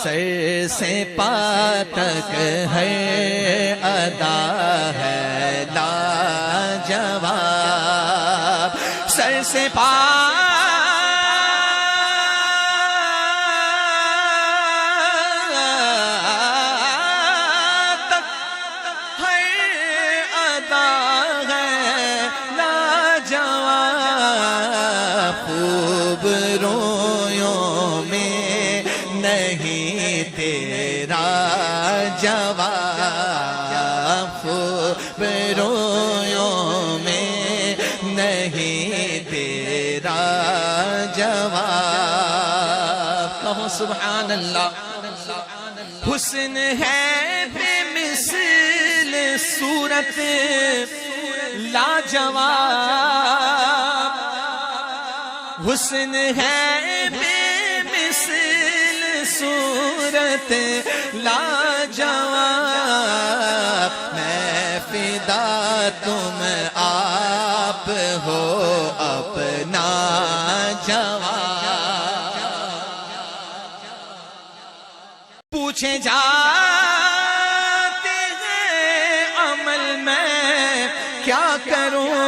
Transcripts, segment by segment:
سر سے پا تک ہے ادا ہے لاجواب، سر سے پا تک ہے ادا ہے لاجواب، خوب رویوں میں نہیں تیرا جواب، خوب رویوں میں نہیں تیرا جواب۔ کہو سبحان اللہ۔ حسن ہے بے مثل صورت لاجواب، حسن ہے بے مثل صورت لاجواب، میں فدا تم آپ ہو اپنا جواب، پوچھے جاتے ہیں عمل میں کیا کروں،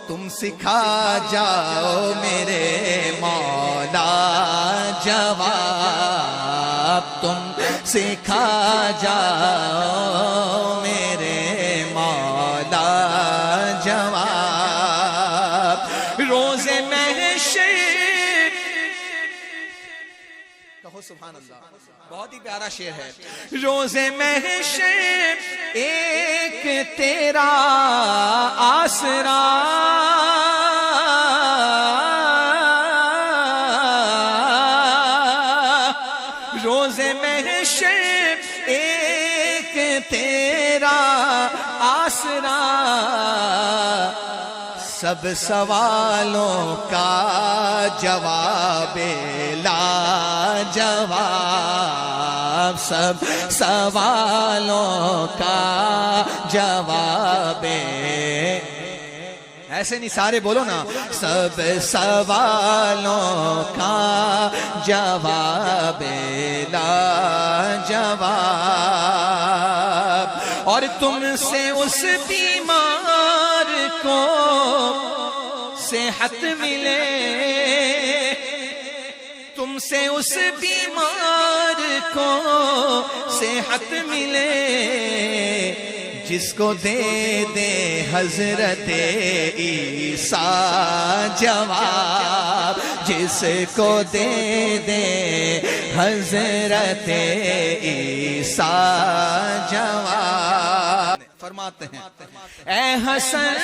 تم سکھا جاؤ میرے مولا جواب، تم سکھا جاؤ میرے مولا جواب۔ روز محشر، کہو سبحان اللہ، بہت ہی پیارا شعر ہے۔ روز محشر ایک تیرا آسرا، روز محشر ایک تیرا آسرا، سب سوالوں کا جواب لاجواب، سب سوالوں کا جواب، ایسے نہیں سارے بولو نا، سب سوالوں کا جواب لاجواب، اور تم سے اس بیمار کو صحت ملے، تم سے اس بیمار کو صحت ملے، جس کو دے دے حضرت عیسیٰ جواب، جس کو دے دے حضرت عیسیٰ جواب۔ فرماتے ہیں اے حسن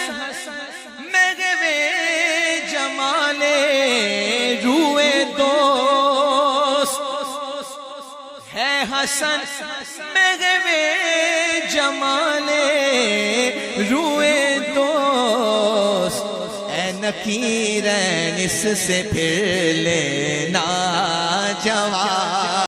مغوے جمالے روئے دوست، ہے حسن مغوے جمالے روئے دوست، اے نکیرین اس سے پھر لینا جواب۔